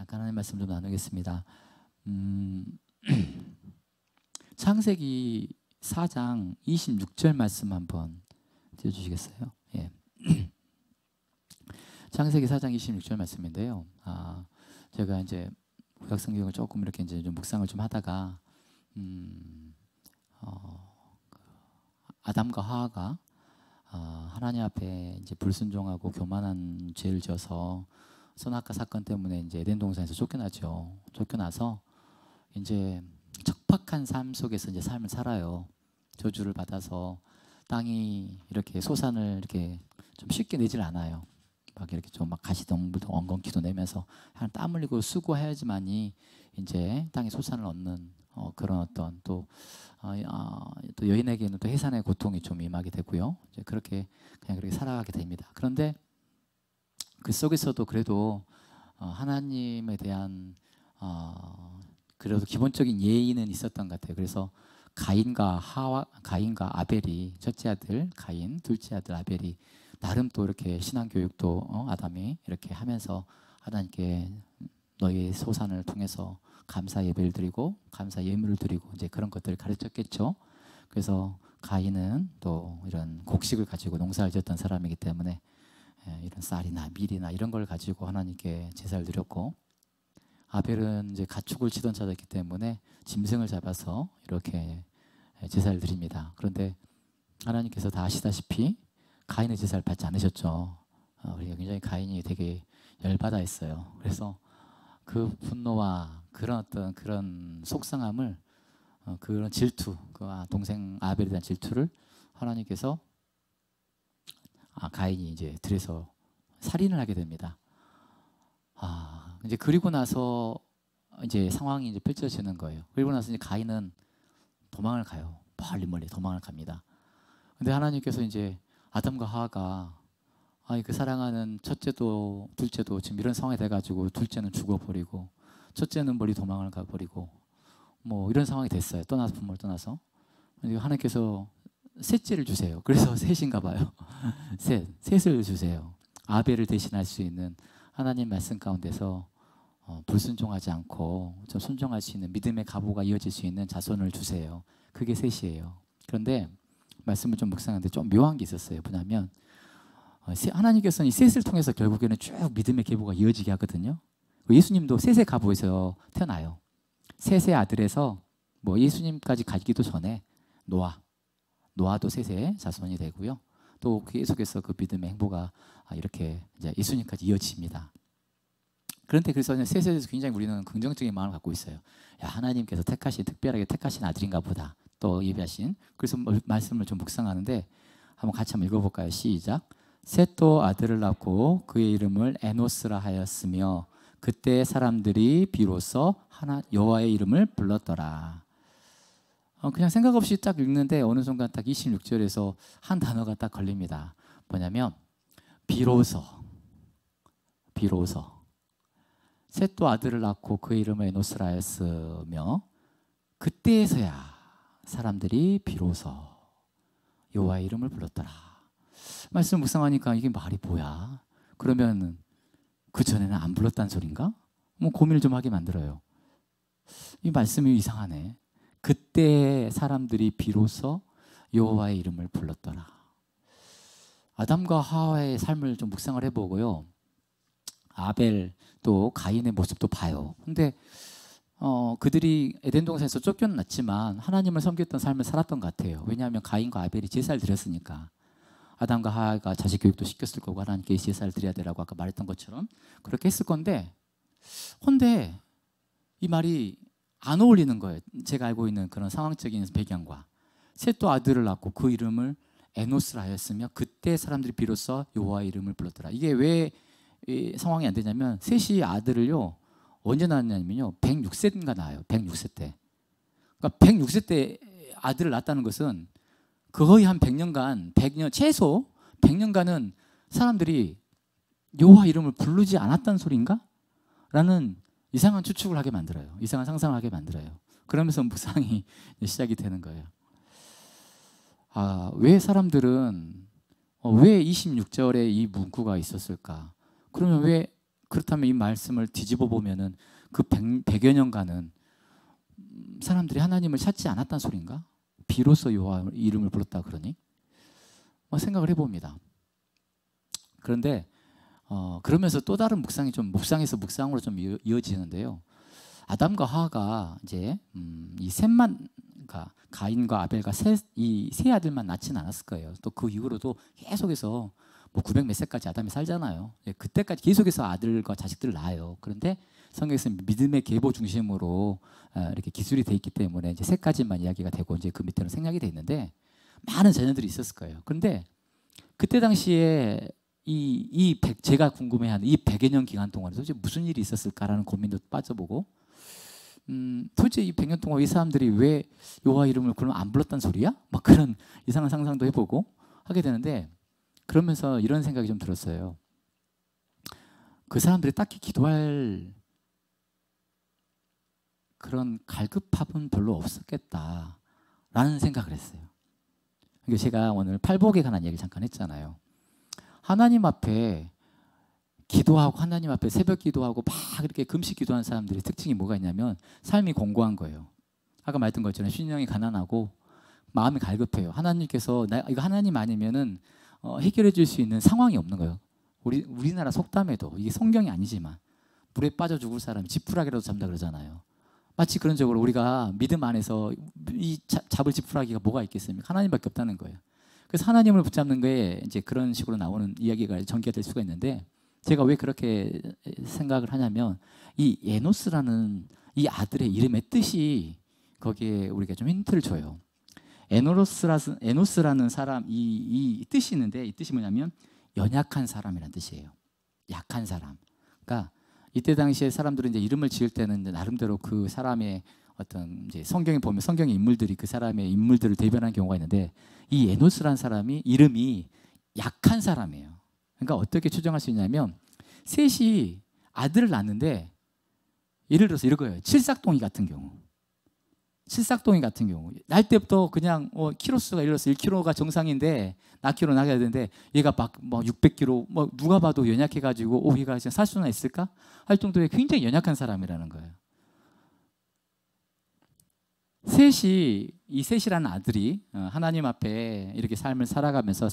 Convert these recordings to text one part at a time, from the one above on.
잠깐 하나님 말씀 좀 나누겠습니다. 창세기 4장 26절 말씀 한번 띄워주시겠어요? 예. 창세기 4장 26절 말씀인데요. 제가 이제 구약 성경을 조금 이렇게 이제 좀 묵상을 좀 하다가 아담과 하와가 하나님 앞에 이제 불순종하고 교만한 죄를 지어서 선악과 사건 때문에 이제 에덴 동산에서 쫓겨나죠. 쫓겨나서 이제 척박한 삶 속에서 이제 삶을 살아요. 저주를 받아서 땅이 이렇게 소산을 이렇게 좀 쉽게 내질 않아요. 막 이렇게 좀 막 가시덤불도 엉겅퀴도 내면서 땀 흘리고 수고해야지만이 이제 땅에 소산을 얻는 그런 어떤 또 여인에게는 또 해산의 고통이 좀 임하게 되고요. 이제 그렇게 그냥 그렇게 살아가게 됩니다. 그런데 그 속에서도 그래도 하나님에 대한 그래도 기본적인 예의는 있었던 것 같아요. 그래서 가인과 아벨이 첫째 아들 가인, 둘째 아들 아벨이 나름 또 이렇게 신앙 교육도 아담이 이렇게 하면서 하나님께 너희 소산을 통해서 감사 예배를 드리고 감사 예물을 드리고 이제 그런 것들을 가르쳤겠죠. 그래서 가인은 또 이런 곡식을 가지고 농사를 지었던 사람이기 때문에 이런 쌀이나 밀이나 이런 걸 가지고 하나님께 제사를 드렸고, 아벨은 이제 가축을 치던 자였기 때문에 짐승을 잡아서 이렇게 제사를 드립니다. 그런데 하나님께서 다 아시다시피 가인의 제사를 받지 않으셨죠. 우리가 굉장히 가인이 되게 열받아 했어요. 그래서 그 분노와 그런 어떤 그런 속상함을 그런 질투, 그 동생 아벨에 대한 질투를 하나님께서 가인이 이제 들여서 살인을 하게 됩니다. 이제 그리고 나서 이제 상황이 이제 펼쳐지는 거예요. 그리고 나서 이제 가인은 도망을 가요. 멀리 도망을 갑니다. 근데 하나님께서 이제 아담과 하와가 그 사랑하는 첫째도 둘째도 지금 이런 상황이 돼가지고 둘째는 죽어버리고 첫째는 멀리 도망을 가버리고 뭐 이런 상황이 됐어요. 부모를 떠나서. 하나님께서 셋째를 주세요. 그래서 셋인가 봐요. 셋을 주세요. 아벨을 대신할 수 있는 하나님 말씀 가운데서 불순종하지 않고 좀 순종할 수 있는 믿음의 가보가 이어질 수 있는 자손을 주세요. 그게 셋이에요. 그런데 말씀을 좀 묵상하는데 좀 묘한 게 있었어요. 뭐냐면 하나님께서는 이 셋을 통해서 결국에는 쭉 믿음의 계보가 이어지게 하거든요. 예수님도 셋의 가보에서 태어나요. 셋의 아들에서 뭐 예수님까지 가기도 전에 노아도 셋의 자손이 되고요. 또 계속해서 그 믿음의 행보가 이렇게 이제 예수님까지 이어집니다. 그런데 그래서 셋에 대해서 굉장히 우리는 긍정적인 마음을 갖고 있어요. 하나님께서 특별하게 택하신 아들인가 보다. 또 예비하신. 그래서 말씀을 좀 묵상하는데 한번 같이 한번 읽어볼까요? 시작. 셋도 아들을 낳고 그의 이름을 에노스라 하였으며 그때 사람들이 비로소 여호와의 이름을 불렀더라. 그냥 생각 없이 딱 읽는데 어느 순간 딱 26절에서 한 단어가 딱 걸립니다. 뭐냐면 비로소. 셋도 아들을 낳고 그의 이름을 에노스라 하였으며 그때에서야 사람들이 비로소 여호와의 이름을 불렀더라. 말씀 묵상하니까 이게 말이 뭐야? 그러면 그 전에는 안 불렀다는 소린가? 뭐 고민을 좀 하게 만들어요. 이 말씀이 이상하네. 그때 사람들이 비로소 여호와의 이름을 불렀더라. 아담과 하와의 삶을 좀 묵상을 해보고요. 아벨 또 가인의 모습도 봐요. 근데 그들이 에덴 동산에서 쫓겨났지만 하나님을 섬겼던 삶을 살았던 것 같아요. 왜냐하면 가인과 아벨이 제사를 드렸으니까. 아담과 하와가 자식 교육도 시켰을 거고 하나님께 제사를 드려야 되라고 아까 말했던 것처럼 그렇게 했을 건데 근데 이 말이 안 어울리는 거예요. 제가 알고 있는 그런 상황적인 배경과. 셋도 아들을 낳고 그 이름을 에노스라 하였으며 그때 사람들이 비로소 여호와의 이름을 불렀더라. 이게 왜 상황이 안 되냐면 셋이 아들을요 언제 낳았냐면요 106세인가 낳아요. 106세 때. 그러니까 106세 때 아들을 낳았다는 것은 거의 한 100년 최소 100년간은 사람들이 여호와 이름을 부르지 않았다는 소리인가? 라는 이상한 추측을 하게 만들어요. 이상한 상상을 하게 만들어요. 그러면서 묵상이 시작이 되는 거예요. 왜 사람들은 왜 26절에 이 문구가 있었을까? 그러면 왜 그렇다면 이 말씀을 뒤집어 보면은 그 100여 년간은 사람들이 하나님을 찾지 않았단 소린가? 비로소 여호와 이름을 불렀다 그러니? 생각을 해봅니다. 그런데 그러면서 또 다른 묵상이 좀 묵상에서 묵상으로 좀 이어지는데요. 아담과 하와가 이제 이 셋만, 그러니까 가인과 아벨과 이 세 아들만 낳지는 않았을 거예요. 또 그 이후로도 계속해서 뭐 900 몇 세까지 아담이 살잖아요. 그때까지 계속해서 아들과 자식들을 낳아요. 그런데 성경에서 믿음의 계보 중심으로 이렇게 기술이 돼 있기 때문에 이제 세 가지만 이야기가 되고 이제 그 밑에는 생략이 돼 있는데 많은 자녀들이 있었을 거예요. 그런데 그때 당시에 제가 궁금해하는 이 100여 년 기간 동안에 도대체 무슨 일이 있었을까라는 고민도 빠져보고 도대체 이 100년 동안 이 사람들이 왜 여호와 이름을 그럼 안 불렀단 소리야? 막 그런 이상한 상상도 해보고 하게 되는데 그러면서 이런 생각이 좀 들었어요. 그 사람들이 딱히 기도할 그런 갈급함은 별로 없었겠다라는 생각을 했어요. 그러니까 제가 오늘 팔복에 관한 얘기 잠깐 했잖아요. 하나님 앞에 기도하고 하나님 앞에 새벽 기도하고 막 이렇게 금식 기도하는 사람들의 특징이 뭐가 있냐면 삶이 공고한 거예요. 아까 말했던 것처럼 신령이 가난하고 마음이 갈급해요. 하나님께서 이거 하나님 아니면은 해결해 줄 수 있는 상황이 없는 거예요. 우리나라 속담에도 이게 성경이 아니지만 물에 빠져 죽을 사람이 지푸라기라도 잡는다 그러잖아요. 마치 그런 쪽으로 우리가 믿음 안에서 이 잡을 지푸라기가 뭐가 있겠습니까? 하나님밖에 없다는 거예요. 그래서 하나님을 붙잡는 거에 이제 그런 식으로 나오는 이야기가 전개가 될 수가 있는데 제가 왜 그렇게 생각을 하냐면 이 에노스라는 이 아들의 이름의 뜻이 거기에 우리가 좀 힌트를 줘요. 에노스라는 사람 이 뜻이 있는데 이 뜻이 뭐냐면 연약한 사람이라는 뜻이에요. 약한 사람. 그러니까 이때 당시에 사람들은 이제 이름을 지을 때는 이제 나름대로 그 사람의 어떤 이제 성경에 보면 성경의 인물들이 그 사람의 인물들을 대변하는 경우가 있는데 이 에노스라는 사람이 이름이 약한 사람이에요. 그러니까 어떻게 추정할 수 있냐면 셋이 아들을 낳는데 예를 들어서 이거예요. 칠삭동이 같은 경우. 날 때부터 그냥 키로수가 예를 들어서 1kg가 정상인데 낳기로 나가야 되는데 얘가 막 600kg 누가 봐도 연약해가지고 얘가 진짜 살 수나 있을까 할 정도의 굉장히 연약한 사람이라는 거예요. 이 셋이라는 아들이 하나님 앞에 이렇게 삶을 살아가면서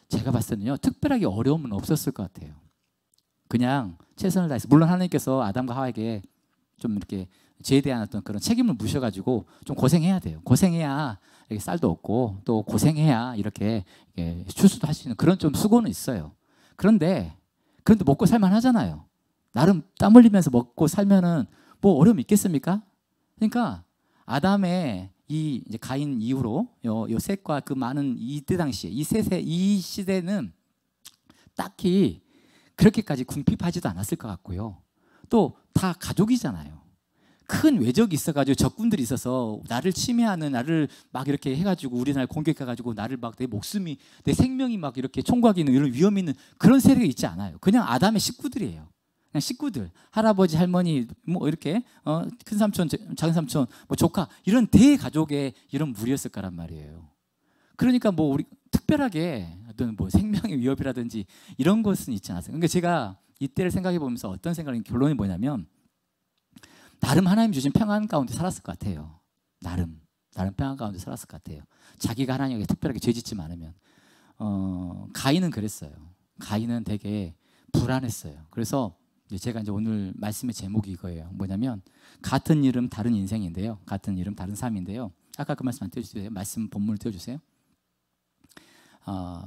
제가 봤을 때는요 특별하게 어려움은 없었을 것 같아요. 그냥 최선을 다해서 물론 하나님께서 아담과 하와에게 좀 이렇게 죄에 대한 어떤 그런 책임을 무셔가지고 좀 고생해야 돼요. 고생해야 이렇게 쌀도 얻고 또 고생해야 이렇게 추수도 할 수 있는 그런 좀 수고는 있어요. 그런데 먹고 살만 하잖아요. 나름 땀 흘리면서 먹고 살면은 뭐 어려움이 있겠습니까? 그러니까 아담의 이제 가인 이후로 요 셋과 그 많은 이때 당시에 이 시대는 딱히 그렇게까지 궁핍하지도 않았을 것 같고요. 또 다 가족이잖아요. 큰 외적이 있어가지고 적군들이 있어서 나를 침해하는 나를 막 이렇게 해가지고 우리나라를 공격해가지고 나를 막 내 목숨이 내 생명이 막 이렇게 총각이 있는 이런 위험이 있는 그런 세력이 있지 않아요. 그냥 아담의 식구들이에요. 그냥 식구들, 할아버지, 할머니, 뭐 이렇게 큰 삼촌, 작은 삼촌, 뭐 조카 이런 대가족의 이런 무리였을 거란 말이에요. 그러니까 뭐 우리 특별하게 어떤 뭐 생명의 위협이라든지 이런 것은 있지 않았어요. 그러니까 제가 이때를 생각해 보면서 어떤 생각이 결론이 뭐냐면 나름 하나님 주신 평안 가운데 살았을 것 같아요. 나름 평안 가운데 살았을 것 같아요. 자기가 하나님에게 특별하게 죄짓지 않으면 가인은 그랬어요. 가인은 되게 불안했어요. 그래서 제가 이제 오늘 말씀의 제목이 이거예요. 뭐냐면 같은 이름 다른 인생인데요. 같은 이름 다른 삶인데요. 아까 그 말씀 안 띄워주세요. 말씀 본문을 띄워주세요.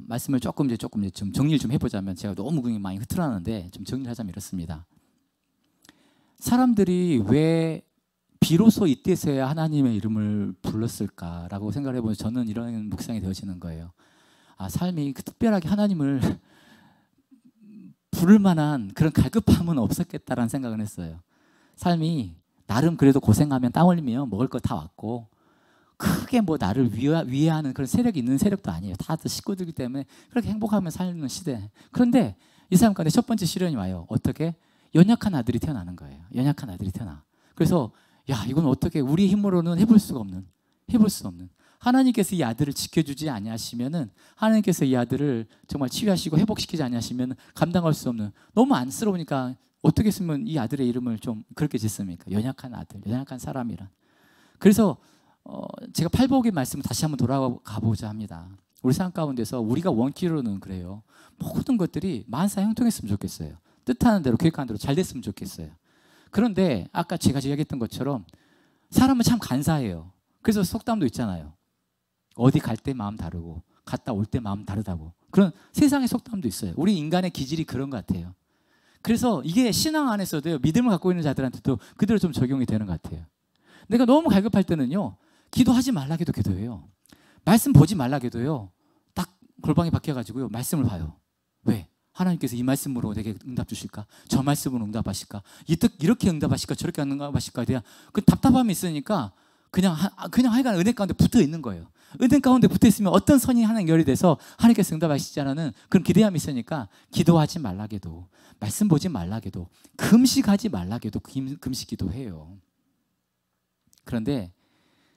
말씀을 조금 좀 정리를 좀 해보자면 제가 너무 많이 흐트러나는데 좀 정리를 하자면 이렇습니다. 사람들이 왜 비로소 이때서야 하나님의 이름을 불렀을까라고 생각을 해보면 저는 이런 묵상이 되어지는 거예요. 삶이 특별하게 하나님을 부를 만한 그런 갈급함은 없었겠다라는 생각을 했어요. 삶이 나름 그래도 고생하면 땀 흘리면 먹을 거 다 왔고 크게 뭐 나를 위해하는 그런 세력이 있는 세력도 아니에요. 다들 식구들이기 때문에 그렇게 행복하면 사는 시대. 그런데 이 사람 가운데 첫 번째 시련이 와요. 어떻게? 연약한 아들이 태어나는 거예요. 연약한 아들이 태어나. 그래서 이건 어떻게 우리 힘으로는 해볼 수 없는 하나님께서 이 아들을 지켜주지 아니하시면은, 하나님께서 이 아들을 정말 치유하시고 회복시키지 아니하시면 감당할 수 없는, 너무 안쓰러우니까 어떻게 했으면 이 아들의 이름을 좀 그렇게 짓습니까? 연약한 아들, 연약한 사람이란. 그래서 제가 팔복의 말씀을 다시 한번 돌아가 보자 합니다. 우리 삶 가운데서 우리가 원키로는 그래요. 모든 것들이 만사 형통했으면 좋겠어요. 뜻하는 대로, 계획하는 대로 잘 됐으면 좋겠어요. 그런데 아까 제가 이야기했던 것처럼 사람은 참 간사해요. 그래서 속담도 있잖아요. 어디 갈 때 마음 다르고 갔다 올 때 마음 다르다고. 그런 세상의 속담도 있어요. 우리 인간의 기질이 그런 것 같아요. 그래서 이게 신앙 안에서도요, 믿음을 갖고 있는 자들한테도 그대로 좀 적용이 되는 것 같아요. 내가 너무 갈급할 때는요, 기도하지 말라 해도 기도해요. 말씀 보지 말라 해도요, 딱 골방에 박혀가지고요, 말씀을 봐요. 왜? 하나님께서 이 말씀으로 내게 응답 주실까? 저 말씀으로 응답하실까? 이렇게 응답하실까? 저렇게 응답하실까? 대한 그 답답함이 있으니까 그냥 하여간 은혜 가운데 붙어 있는 거예요. 은혜 가운데 붙어 있으면 어떤 선이 하나 연결이 돼서 하나님께서 응답하시지 않는 그런 기대함이 있으니까 기도하지 말라 해도, 말씀 보지 말라 해도, 금식하지 말라 해도 금식 기도해요. 그런데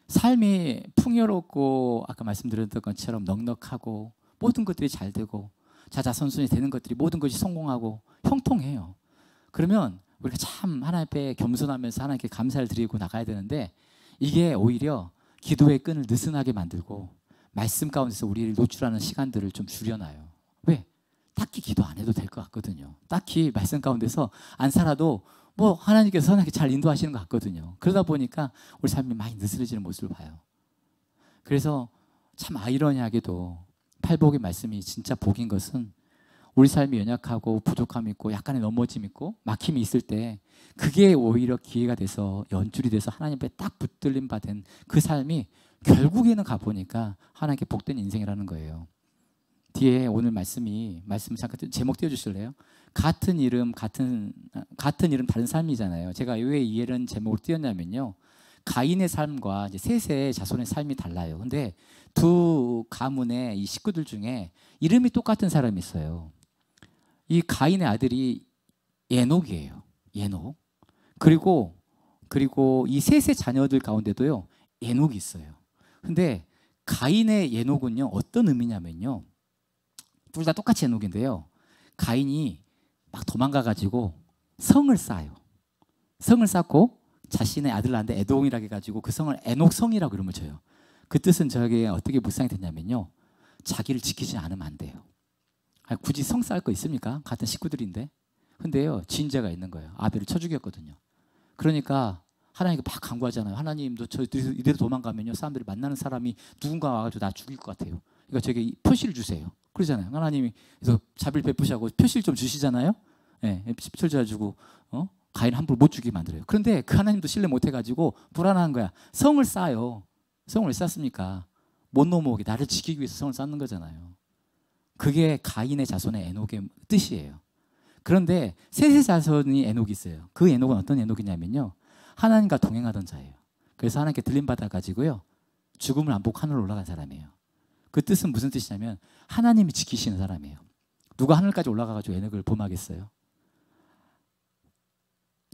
삶이 풍요롭고 아까 말씀드렸던 것처럼 넉넉하고 모든 것들이 잘 되고 자자손손이 되는 것들이 모든 것이 성공하고 형통해요. 그러면 우리가 참 하나님 앞에 겸손하면서 하나님께 감사를 드리고 나가야 되는데, 이게 오히려 기도의 끈을 느슨하게 만들고 말씀 가운데서 우리를 노출하는 시간들을 좀 줄여놔요. 왜? 딱히 기도 안 해도 될 것 같거든요. 딱히 말씀 가운데서 안 살아도 뭐 하나님께서 선하게 잘 인도하시는 것 같거든요. 그러다 보니까 우리 삶이 많이 느슨해지는 모습을 봐요. 그래서 참 아이러니하게도 팔복의 말씀이 진짜 복인 것은, 우리 삶이 연약하고 부족함이 있고 약간의 넘어짐이 있고 막힘이 있을 때 그게 오히려 기회가 돼서 연줄이 돼서 하나님 앞에 딱 붙들림 받은 그 삶이 결국에는 가보니까 하나님께 복된 인생이라는 거예요. 뒤에 오늘 말씀 잠깐 제목 띄워주실래요? 같은 이름 다른 삶이잖아요. 제가 왜 이런 제목을 띄웠냐면요, 가인의 삶과 이제 셋의 자손의 삶이 달라요. 근데 두 가문의 이 식구들 중에 이름이 똑같은 사람이 있어요. 이 가인의 아들이 에녹이에요. 에녹. 그리고 이 셋의 자녀들 가운데도요, 에녹이 있어요. 근데 가인의 에녹은요, 어떤 의미냐면요, 둘 다 똑같이 에녹인데요, 가인이 막 도망가가지고 성을 쌓아요. 성을 쌓고 자신의 아들 낳는데 에돔이라고 해가지고 그 성을 에녹성이라고 이름을 줘요. 그 뜻은 저에게 어떻게 묵상이 됐냐면요, 자기를 지키지 않으면 안 돼요. 굳이 성 쌓을 거 있습니까? 같은 식구들인데. 근데요, 지인자가 있는 거예요. 아벨을 쳐 죽였거든요. 그러니까 하나님께 막 간구하잖아요. 하나님도 저 이대로 도망가면요, 사람들이 만나는 사람이 누군가 와가지고 나 죽일 것 같아요. 그러니까 저에게 표시를 주세요. 그러잖아요. 하나님이 그래서 자비를 베푸시고 표시를 좀 주시잖아요. 예, 표시를 줘가지고 가인 함부로 못 죽이게 만들어요. 그런데 그 하나님도 신뢰 못 해가지고 불안한 거야. 성을 쌓아요. 성을 왜 쌓습니까? 못 넘어오게, 나를 지키기 위해서 성을 쌓는 거잖아요. 그게 가인의 자손의 에녹의 뜻이에요. 그런데 셋의 자손이 에녹이 있어요. 그 에녹은 어떤 에녹이냐면요, 하나님과 동행하던 자예요. 그래서 하나님께 들림 받아가지고요, 죽음을 안 보고 하늘로 올라간 사람이에요. 그 뜻은 무슨 뜻이냐면 하나님이 지키시는 사람이에요. 누가 하늘까지 올라가가지고 에녹을 범하겠어요?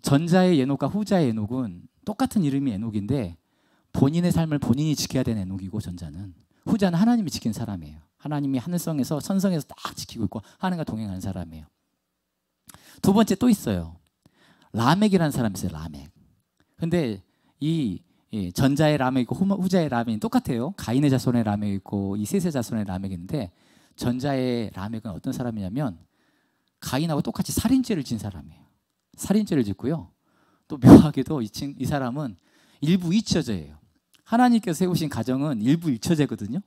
전자의 에녹과 후자의 에녹은 똑같은 이름이 에녹인데 본인의 삶을 본인이 지켜야 되는 에녹이고, 전자는, 후자는 하나님이 지킨 사람이에요. 하나님이 하늘성에서 천성에서 딱 지키고 있고 하나님과 동행하는 사람이에요. 두 번째 또 있어요. 라멕이라는 사람이 있어요. 라멕. 근데 이 전자의 라멕 있고 후자의 라멕이 똑같아요. 가인의 자손의 라멕 있고 이 셋의 자손의 라멕이 있는데, 전자의 라멕은 어떤 사람이냐면 가인하고 똑같이 살인죄를 진 사람이에요. 살인죄를 짓고요, 또 묘하게도 이 사람은 일부 이처제예요. 하나님께서 세우신 가정은 일부 일처제거든요.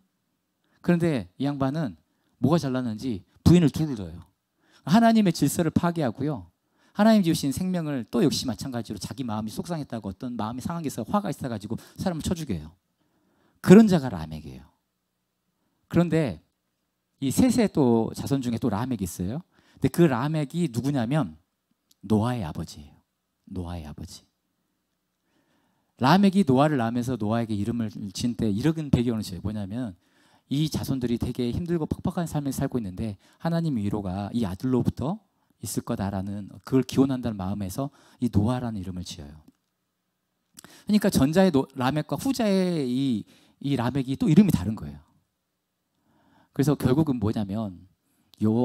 그런데 이 양반은 뭐가 잘났는지 부인을 둘을 둬요. 하나님의 질서를 파괴하고요, 하나님 지으신 생명을 또 역시 마찬가지로 자기 마음이 속상했다고 어떤 마음이 상한 게 있어, 화가 있어가지고 사람을 쳐 죽여요. 그런 자가 라멕이에요. 그런데 이 셋의 또 자손 중에 또 라멕이 있어요. 근데 그 라멕이 누구냐면 노아의 아버지예요. 노아의 아버지. 라멕이 노아를 낳으면서 노아에게 이름을 지은 때 이런 배경을 줘요. 뭐냐면 이 자손들이 되게 힘들고 퍽퍽한 삶을 살고 있는데 하나님의 위로가 이 아들로부터 있을 거다라는, 그걸 기원한다는 마음에서 이 노아라는 이름을 지어요. 그러니까 전자의 라멕과 후자의 이 이 라멕이 또 이름이 다른 거예요. 그래서 결국은 뭐냐면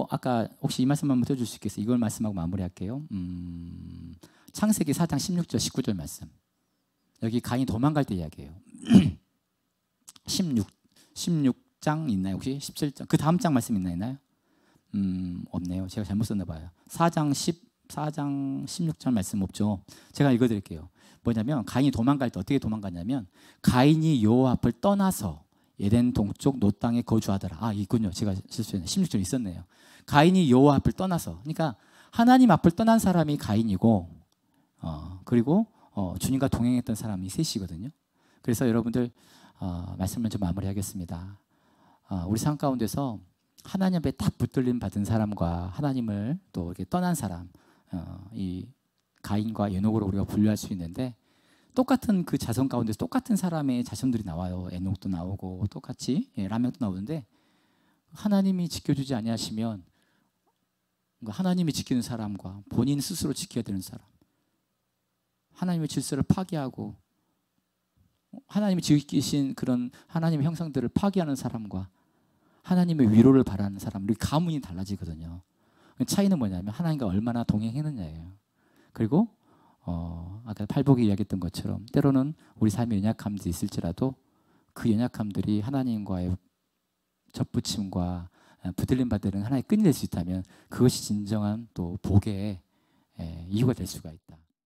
아까 혹시 이 말씀 한번 떼줄 수 있겠어요? 이걸 말씀하고 마무리할게요. 창세기 4장 16절 19절 말씀. 여기 가인이 도망갈 때 이야기예요. 16장 있나요? 혹시 17장 그 다음 장 말씀 있나요? 없네요. 제가 잘못 썼나 봐요. 4장 16절 말씀 없죠. 제가 읽어드릴게요. 뭐냐면 가인이 도망갈 때 어떻게 도망갔냐면 가인이 여호와 앞을 떠나서 에덴 동쪽 노 땅에 거주하더라. 있군요. 제가 실수했네. 16절 있었네요. 가인이 여호와 앞을 떠나서, 그러니까 하나님 앞을 떠난 사람이 가인이고, 그리고 주님과 동행했던 사람이 셋이거든요. 그래서 여러분들 말씀을 좀 마무리하겠습니다. 우리 삶 가운데서 하나님 앞에 딱 붙들림 받은 사람과 하나님을 또 이렇게 떠난 사람, 이 가인과 에녹으로 우리가 분류할 수 있는데, 똑같은 그 자손 가운데서 똑같은 사람의 자손들이 나와요. 에녹도 나오고 똑같이 라멕도 나오는데, 하나님이 지켜주지 아니하시면 하나님이 지키는 사람과 본인 스스로 지켜야 되는 사람, 하나님의 질서를 파괴하고 하나님이 지키신 그런 하나님의 형상들을 파괴하는 사람과 하나님의 위로를 바라는 사람, 우리 가문이 달라지거든요. 차이는 뭐냐면 하나님과 얼마나 동행했느냐예요. 그리고 아까 팔복이 이야기했던 것처럼 때로는 우리 삶에 연약함들이 있을지라도 그 연약함들이 하나님과의 접붙임과 붙들림 받는 하나의 끈이 될 수 있다면 그것이 진정한 또 복의 이유가 될 수가 있다.